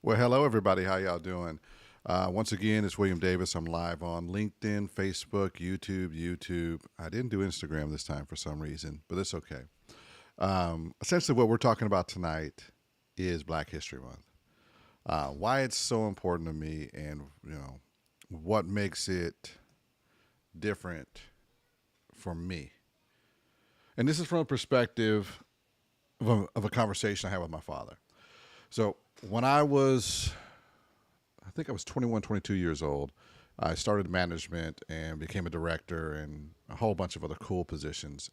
Well, hello everybody. How y'all doing? Once again, it's William Davis. I'm live on LinkedIn, Facebook, YouTube. I didn't do Instagram this time for some reason, but it's okay. Essentially, what we're talking about tonight is Black History Month. Why it's so important to me, and what makes it different for me. And this is from a perspective of a conversation I had with my father. So when I think I was 21, 22 years old. I started management and became a director and a whole bunch of other cool positions.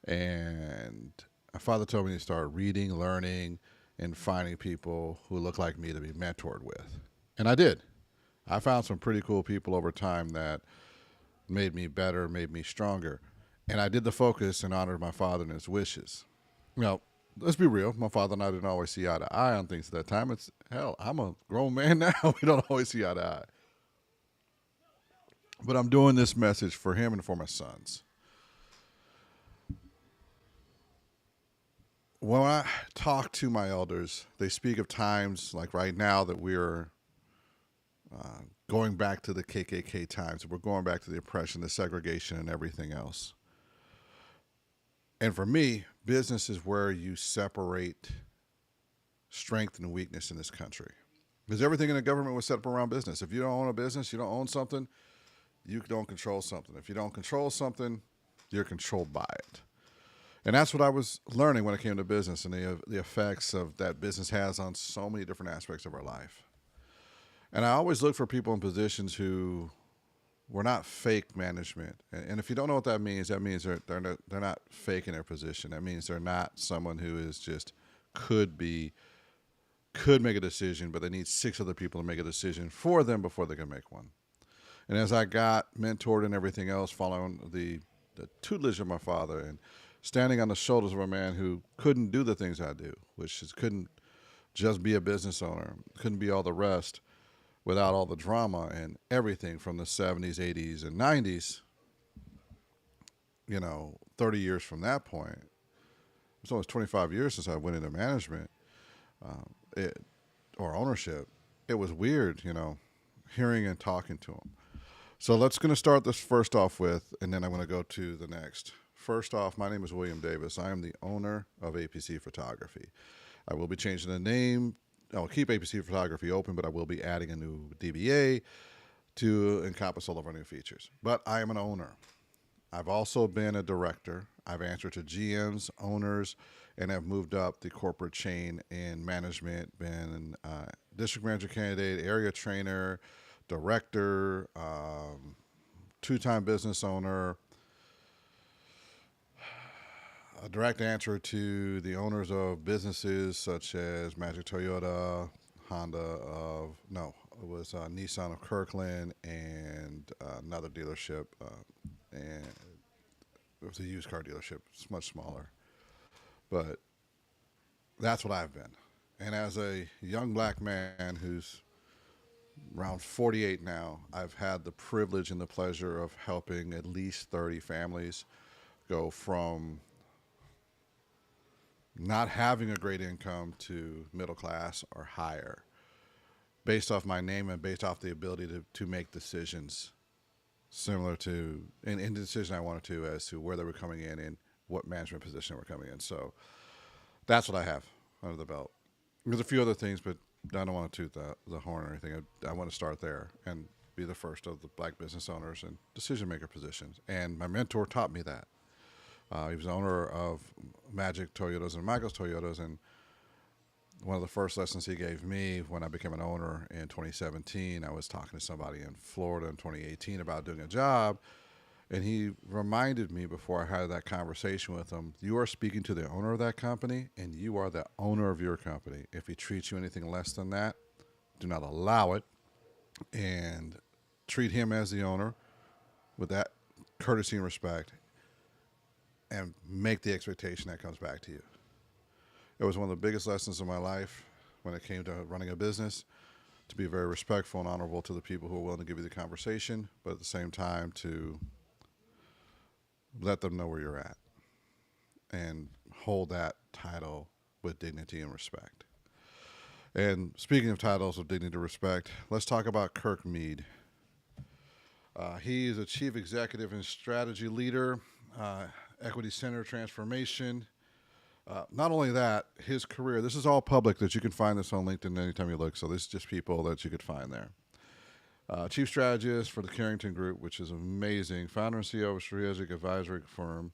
And my father told me to start reading, learning, and finding people who look like me to be mentored with. And I did. I found some pretty cool people over time that made me better, made me stronger. And I did the focus and honored my father and his wishes. Now, let's be real. My father and I didn't always see eye to eye on things at that time. It's hell, I'm a grown man now. We don't always see eye to eye. But I'm doing this message for him and for my sons. When I talk to my elders, they speak of times like right now that we're going back to the KKK times. We're going back to the oppression, the segregation, and everything else. And for me, business is where you separate strength and weakness in this country. Because everything in the government was set up around business. If you don't own a business, you don't own something, you don't control something. If you don't control something, you're controlled by it. And that's what I was learning when it came to business and the effects of that business has on so many different aspects of our life. And I always look for people in positions who were not fake management. And if you don't know what that means they're not fake in their position. That means they're not someone who is just could be could make a decision, but they need six other people to make a decision for them before they can make one. And as I got mentored and everything else, following the tutelage of my father and standing on the shoulders of a man who couldn't do the things I do, which is couldn't just be a business owner, couldn't be all the rest without all the drama and everything from the 70s, 80s, and 90s, 30 years from that point. It's almost 25 years since I went into management um, it, or ownership. It was weird, hearing and talking to him. So let's going to start this first off with, and then I'm going to go to the next. First off, my name is William Davis. I am the owner of A.P.C Photography. I will be changing the name. I'll keep A.P.C Photography open, but I will be adding a new DBA to encompass all of our new features. But I am an owner. I've also been a director. I've answered to GMs, owners, and have moved up the corporate chain in management, been district manager candidate, area trainer, director, two-time business owner, a direct answer to the owners of businesses such as Magic Toyota, Honda of no, it was Nissan of Kirkland, and another dealership, and it was a used car dealership. It's much smaller, but that's what I've been. And as a young black man who's around 48 now, I've had the privilege and the pleasure of helping at least 30 families go from not having a great income to middle class or higher based off my name and based off the ability to make decisions similar to in the decision I wanted to as to where they were coming in and what management position they were coming in. So that's what I have under the belt. There's a few other things, but I don't want to toot the horn or anything. I want to start there and be the first of the black business owners and decision maker positions. And my mentor taught me that. He was the owner of Magic Toyotas and Michael's Toyotas, and one of the first lessons he gave me when I became an owner in 2017, I was talking to somebody in Florida in 2018 about doing a job, and he reminded me before I had that conversation with him, you are speaking to the owner of that company, and you are the owner of your company. If he treats you anything less than that, do not allow it, and treat him as the owner with that courtesy and respect, and make the expectation that comes back to you. It was one of the biggest lessons of my life when it came to running a business, to be very respectful and honorable to the people who are willing to give you the conversation, but at the same time to let them know where you're at and hold that title with dignity and respect. And speaking of titles of dignity and respect, let's talk about Kirk Meade. He is a chief executive and strategy leader, uh, equity center transformation. Not only that, his career, this is all public that you can find this on LinkedIn anytime you look. So this is just people that you could find there. Chief strategist for the Carrington Group, which is amazing. Founder and CEO of a strategic advisory firm.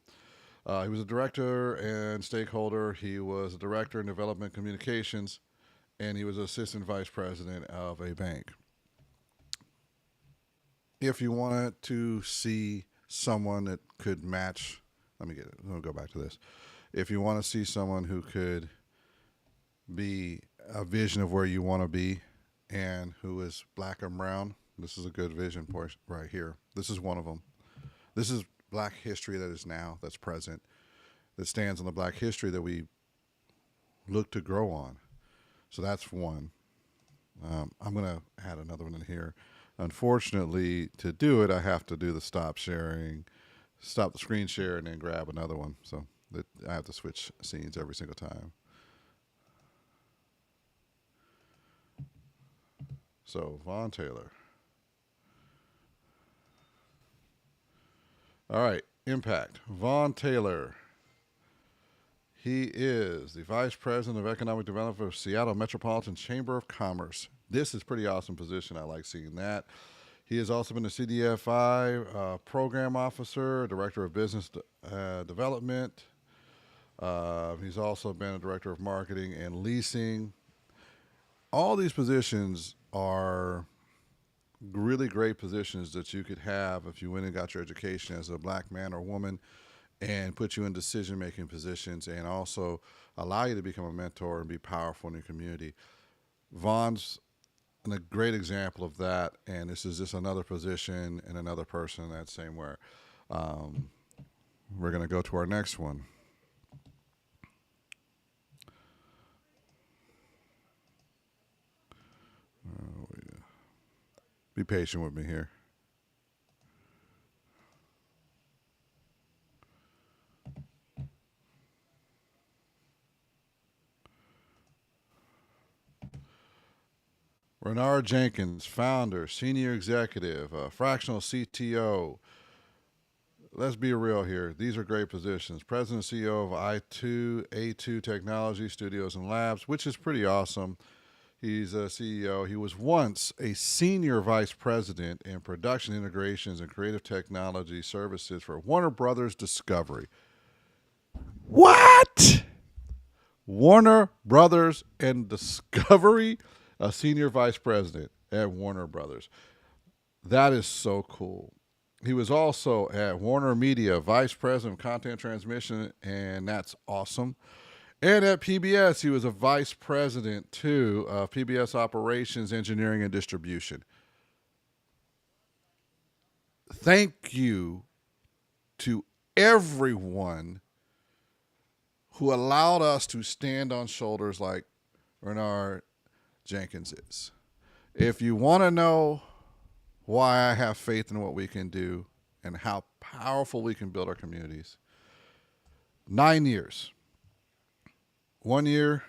He was a director and stakeholder. He was a director in development communications, and he was assistant vice president of a bank. If you wanted to see someone that could match, let me get it. Let me go back to this. If you want to see someone who could be a vision of where you want to be and who is black and brown, this is a good vision portion right here. This is one of them. This is black history that is now, that's present, that stands on the black history that we look to grow on. So that's one. I'm going to add another one in here. Unfortunately, to do it, I have to do the stop the screen share, and then grab another one. So I have to switch scenes every single time. So, Vaughn Taylor. All right, impact. Vaughn Taylor. He is the Vice President of Economic Development for Seattle Metropolitan Chamber of Commerce. This is a pretty awesome position. I like seeing that. He has also been a CDFI program officer, director of business development. He's also been a director of marketing and leasing. All these positions are really great positions that you could have if you went and got your education as a black man or woman, and put you in decision-making positions and also allow you to become a mentor and be powerful in your community. Vaughn's a great example of that, and this is just another position and another person in that same way. We're going to go to our next one. Be patient with me here. Renard Jenkins, founder, senior executive, fractional CTO. Let's be real here. These are great positions. President and CEO of A2 Technology Studios and Labs, which is pretty awesome. He's a CEO. He was once a senior vice president in production integrations and creative technology services for Warner Brothers Discovery. What? Warner Brothers and Discovery? A senior vice president at Warner Brothers. That is so cool. He was also at Warner Media, vice president of content transmission, and that's awesome. And at PBS, he was a vice president, too, of PBS operations, engineering, and distribution. Thank you to everyone who allowed us to stand on shoulders like Renard Jenkins is. If you want to know why I have faith in what we can do and how powerful we can build our communities, 9 years. 1 year,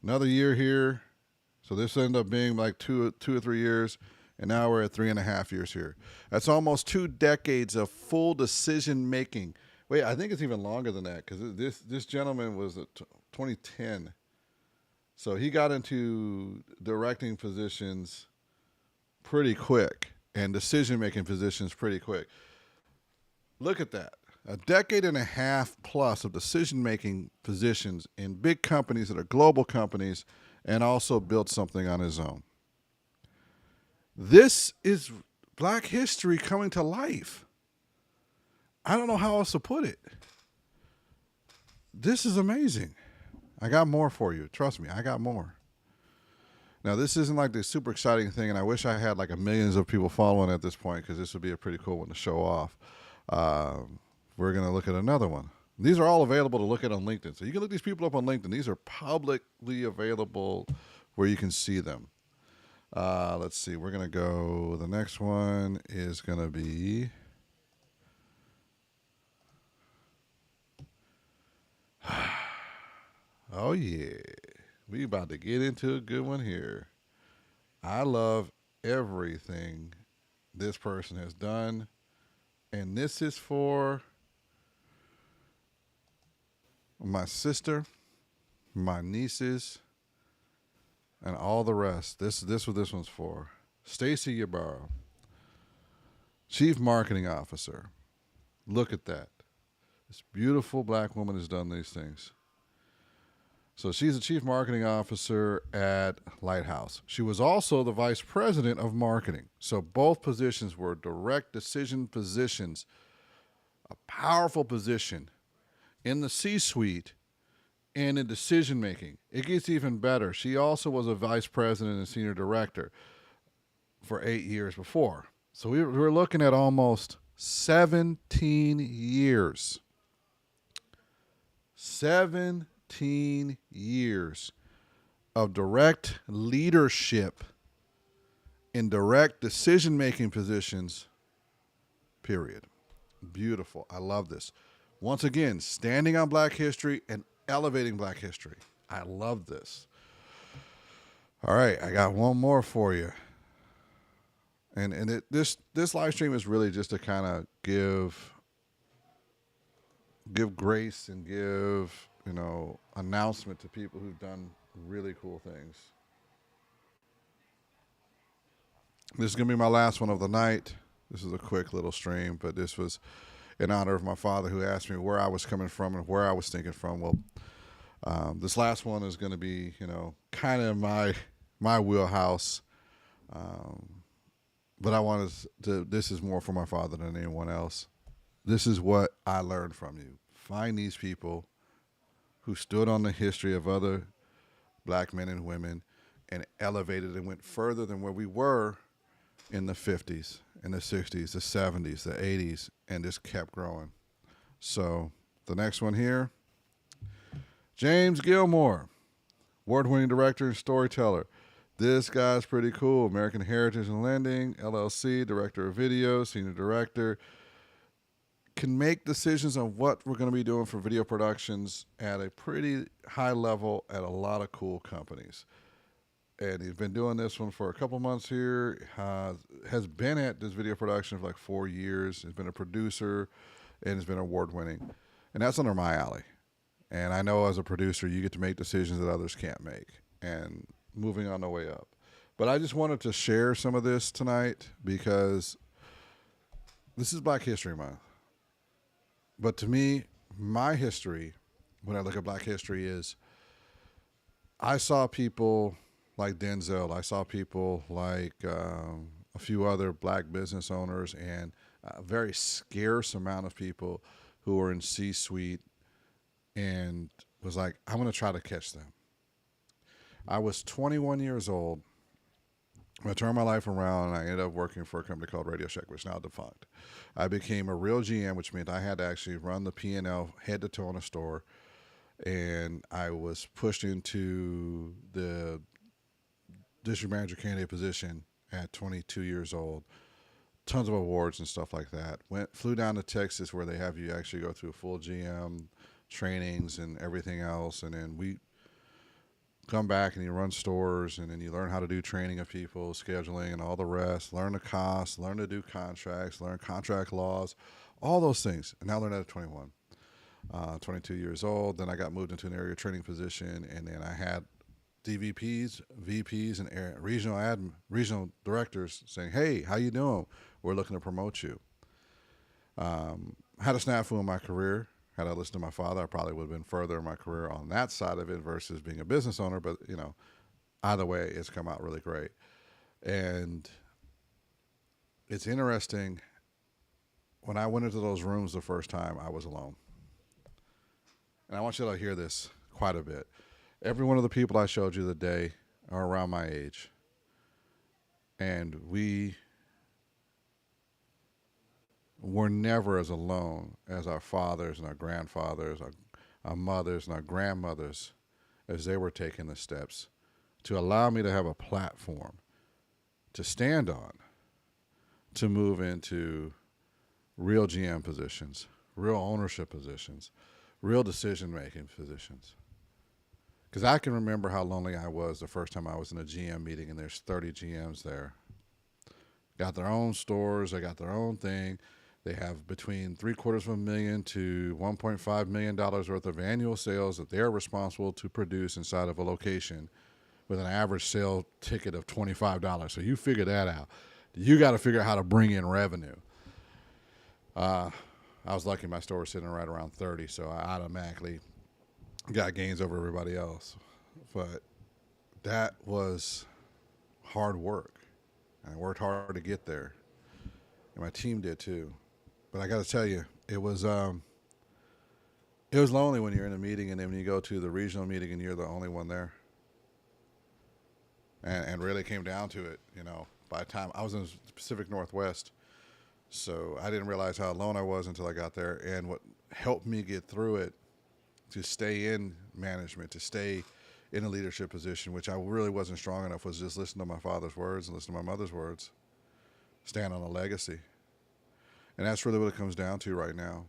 another year here. So this ended up being like two or 3 years, and now we're at 3.5 years here. That's almost 2 decades of full decision making. Wait, I think it's even longer than that, because this gentleman was at 2010. So he got into directing positions pretty quick and decision-making positions pretty quick. Look at that. A decade and a half plus of decision-making positions in big companies that are global companies, and also built something on his own. This is black history coming to life. I don't know how else to put it. This is amazing. I got more for you. Trust me, I got more. Now, this isn't like this super exciting thing, and I wish I had like a millions of people following at this point, because this would be a pretty cool one to show off. We're going to look at another one. These are all available to look at on LinkedIn. So you can look these people up on LinkedIn. These are publicly available where you can see them. Let's see. We're going to go. The next one is going to be. Oh, yeah. We about to get into a good one here. I love everything this person has done, and this is for my sister, my nieces, and all the rest. This what this one's for. Stacy Ybarra, Chief Marketing Officer. Look at that. This beautiful black woman has done these things. So she's the Chief Marketing Officer at Lighthouse. She was also the Vice President of Marketing. So both positions were direct decision positions, a powerful position in the C-suite and in decision making. It gets even better. She also was a Vice President and Senior Director for 8 years before. So we were looking at almost 17 years. 17 years of direct leadership in direct decision making positions, period. Beautiful. I love this. Once again, standing on black history and elevating black history. I love this. All right, I got one more for you. This live stream is really just to kind of give grace and give, announcement to people who've done really cool things. This is going to be my last one of the night. This is a quick little stream, but this was in honor of my father who asked me where I was coming from and where I was thinking from. Well, this last one is going to be, kind of my wheelhouse. But I wanted to, this is more for my father than anyone else. This is what I learned from you. Find these people who stood on the history of other black men and women and elevated and went further than where we were in the 50s, in the 60s, the 70s, the 80s, and just kept growing. So the next one here, James Gilmore, award-winning director and storyteller. This guy's pretty cool. American Heritage and Lending, LLC, director of video, senior director. Can make decisions on what we're going to be doing for video productions at a pretty high level at a lot of cool companies. And he's been doing this one for a couple months here. Has been at this video production for like 4 years. He's been a producer and has been award-winning. And that's under my alley. And I know as a producer, you get to make decisions that others can't make. And moving on the way up. But I just wanted to share some of this tonight because this is Black History Month. But to me, my history, when I look at black history, is I saw people like Denzel. I saw people like a few other black business owners and a very scarce amount of people who were in C-suite and was like, I'm going to try to catch them. I was 21 years old. I turned my life around and I ended up working for a company called Radio Shack, which is now defunct. I became a real GM, which meant I had to actually run the P&L head to toe in a store. And I was pushed into the district manager candidate position at 22 years old. Tons of awards and stuff like that. Flew down to Texas where they have you actually go through full GM trainings and everything else. And then we come back and you run stores and then you learn how to do training of people, scheduling and all the rest, learn the costs, learn to do contracts, learn contract laws, all those things. And now I learned that at 21, 22 years old. Then I got moved into an area training position and then I had DVPs, VPs, and regional directors saying, hey, how you doing? We're looking to promote you. Had a snafu in my career. Had I listened to my father, I probably would have been further in my career on that side of it versus being a business owner. But, either way, it's come out really great. And it's interesting. When I went into those rooms the first time, I was alone. And I want you to hear this quite a bit. Every one of the people I showed you today are around my age. And we were never as alone as our fathers and our grandfathers, our mothers and our grandmothers as they were taking the steps to allow me to have a platform to stand on, to move into real GM positions, real ownership positions, real decision-making positions. Because I can remember how lonely I was the first time I was in a GM meeting, and there's 30 GMs there. Got their own stores, they got their own thing. They have between $750,000 to $1.5 million worth of annual sales that they're responsible to produce inside of a location with an average sale ticket of $25. So you figure that out. You got to figure out how to bring in revenue. I was lucky my store was sitting right around 30, so I automatically got gains over everybody else. But that was hard work. I worked hard to get there, and my team did too. But I got to tell you, it was lonely when you're in a meeting, and then when you go to the regional meeting and you're the only one there. And really came down to it, by the time I was in the Pacific Northwest, so I didn't realize how alone I was until I got there. And what helped me get through it, to stay in management, to stay in a leadership position, which I really wasn't strong enough, was just listen to my father's words and listen to my mother's words, stand on a legacy. And that's really what it comes down to right now.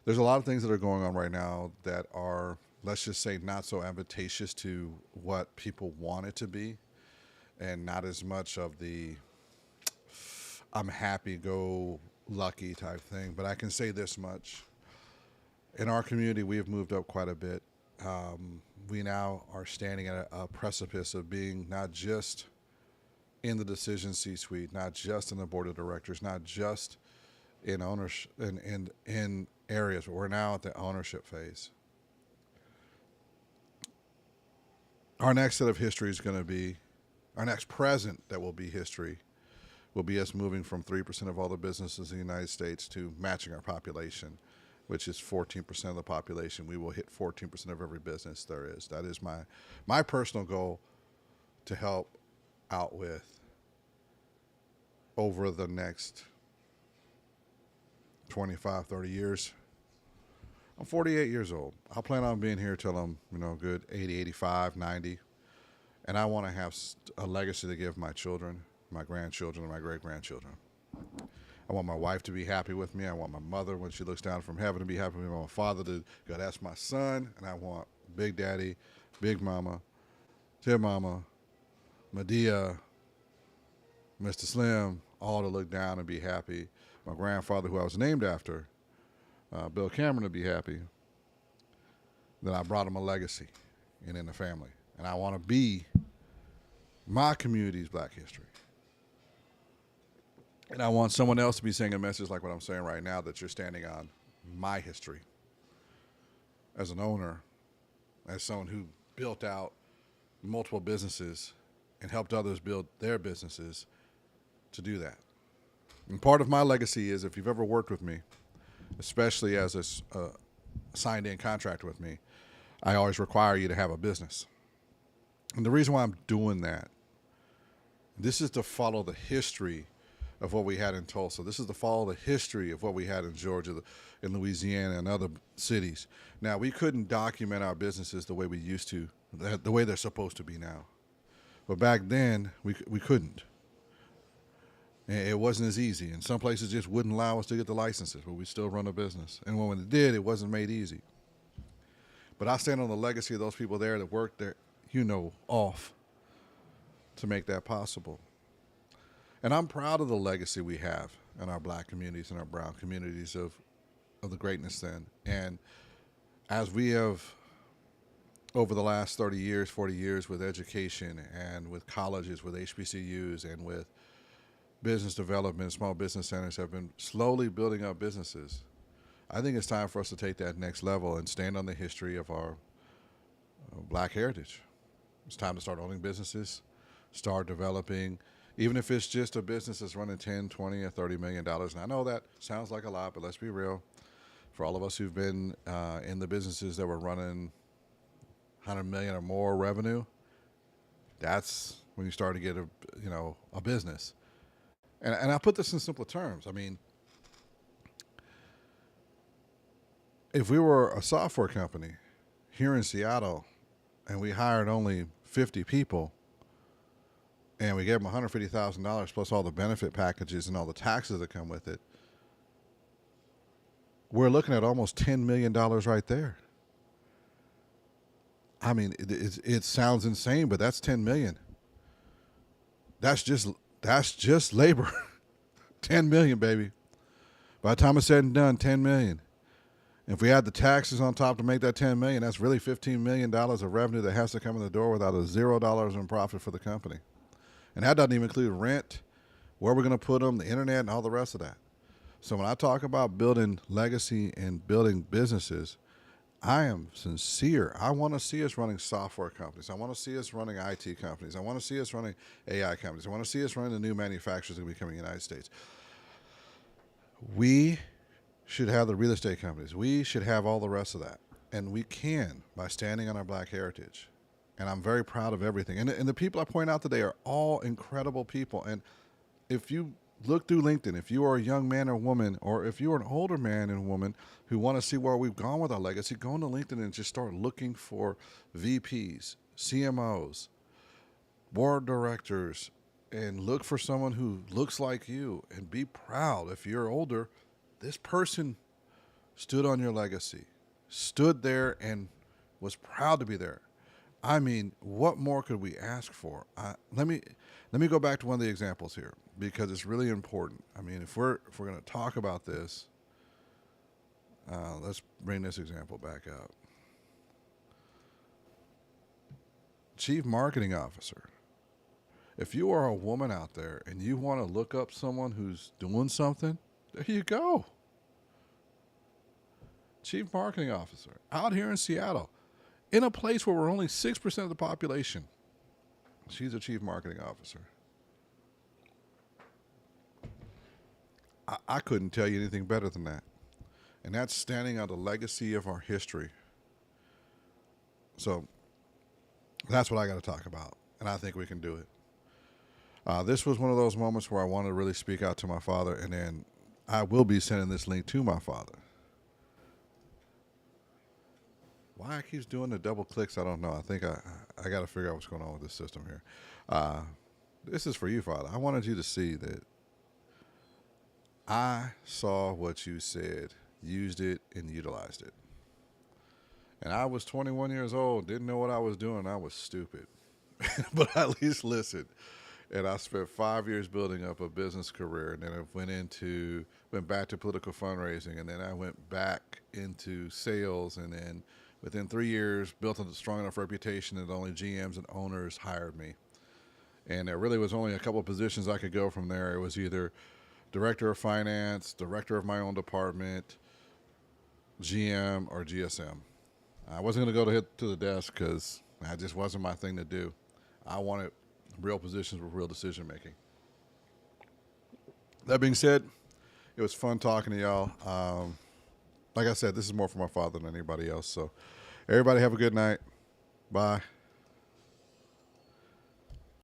There's a lot of things that are going on right now that are, let's just say, not so advantageous to what people want it to be, and not as much of the I'm happy, go lucky type thing. But I can say this much. In our community, we have moved up quite a bit. We now are standing at a precipice of being not just in the decision C-suite, not just in the board of directors, not just in ownership, in areas, but we're now at the ownership phase. Our next set of history is going to be, our next present that will be history will be us moving from 3% of all the businesses in the United States to matching our population, which is 14% of the population. We will hit 14% of every business there is. That is my personal goal to help out with over the next 25, 30 years. I'm 48 years old. I plan on being here till I'm, good 80, 85, 90. And I want to have a legacy to give my children, my grandchildren, and my great-grandchildren. I want my wife to be happy with me. I want my mother, when she looks down from heaven, to be happy with me. I want my father to go, that's my son. And I want Big Daddy, Big Mama, Tip Mama, Medea, Mr. Slim, all to look down and be happy. My grandfather, who I was named after, Bill Cameron, to be happy that I brought him a legacy and in the family. And I want to be my community's Black history. And I want someone else to be saying a message like what I'm saying right now, that you're standing on my history as an owner, as someone who built out multiple businesses and helped others build their businesses, to do that. And part of my legacy is, if you've ever worked with me, especially as a signed-in contract with me, I always require you to have a business. And the reason why I'm doing that, this is to follow the history of what we had in Tulsa. This is to follow the history of what we had in Georgia, in Louisiana, and other cities. Now, we couldn't document our businesses the way we used to, the way they're supposed to be now. But back then, we couldn't. It wasn't as easy. And some places just wouldn't allow us to get the licenses, but we still run a business. And when it did, it wasn't made easy. But I stand on the legacy of those people there that worked there, off to make that possible. And I'm proud of the legacy we have in our Black communities and our brown communities of the greatness then. And as we have, over the last 30 years, 40 years, with education and with colleges, with HBCUs, and with business development, small business centers have been slowly building up businesses. I think it's time for us to take that next level and stand on the history of our Black heritage. It's time to start owning businesses, start developing, even if it's just a business that's running 10, 20, or $30 million. And I know that sounds like a lot, but let's be real. For all of us who've been in the businesses that were running 100 million or more revenue, that's when you start to get a business. And I put this in simpler terms. I mean, if we were a software company here in Seattle and we hired only 50 people and we gave them $150,000 plus all the benefit packages and all the taxes that come with it, we're looking at almost $10 million right there. I mean, it sounds insane, but that's 10 million. That's just labor. 10 million, baby. By the time it's said and done, 10 million. If we add the taxes on top to make that 10 million, that's really $15 million of revenue that has to come in the door without a $0 in profit for the company. And that doesn't even include rent, where we're going to put them, the internet, and all the rest of that. So when I talk about building legacy and building businesses, I am sincere. I want to see us running software companies. I want to see us running IT companies. I want to see us running AI companies. I want to see us running the new manufacturers that will be coming in the United States. We should have the real estate companies. We should have all the rest of that. And we can by standing on our black heritage. And I'm very proud of everything. And the people I point out today are all incredible people. And if you look through LinkedIn, if you are a young man or woman, or if you are an older man and woman who want to see where we've gone with our legacy, go into LinkedIn and just start looking for VPs, CMOs, board directors, and look for someone who looks like you and be proud. If you're older, this person stood on your legacy, stood there and was proud to be there. I mean, what more could we ask for? Let me go back to one of the examples here because it's really important. I mean, if we're going to talk about this, let's bring this example back up. Chief Marketing Officer. If you are a woman out there and you want to look up someone who's doing something, there you go. Chief Marketing Officer out here in Seattle, in a place where we're only 6% of the population. She's a Chief Marketing Officer. I couldn't tell you anything better than that. And that's standing on the legacy of our history. So that's what I got to talk about. And I think we can do it. This was one of those moments where I wanted to really speak out to my father. And then I will be sending this link to my father. Why it keeps doing the double clicks, I don't know. I think I got to figure out what's going on with this system here. This is for you, Father. I wanted you to see that I saw what you said, used it, and utilized it. And I was 21 years old, didn't know what I was doing. I was stupid. But I at least listened. And I spent 5 years building up a business career. And then I went back to political fundraising. And then I went back into sales. And then within 3 years, built a strong enough reputation that only GMs and owners hired me. And there really was only a couple of positions I could go from there. It was either director of finance, director of my own department, GM, or GSM. I wasn't going to go to the desk because that just wasn't my thing to do. I wanted real positions with real decision making. That being said, it was fun talking to y'all. Like I said, this is more for my father than anybody else. So everybody have a good night. Bye.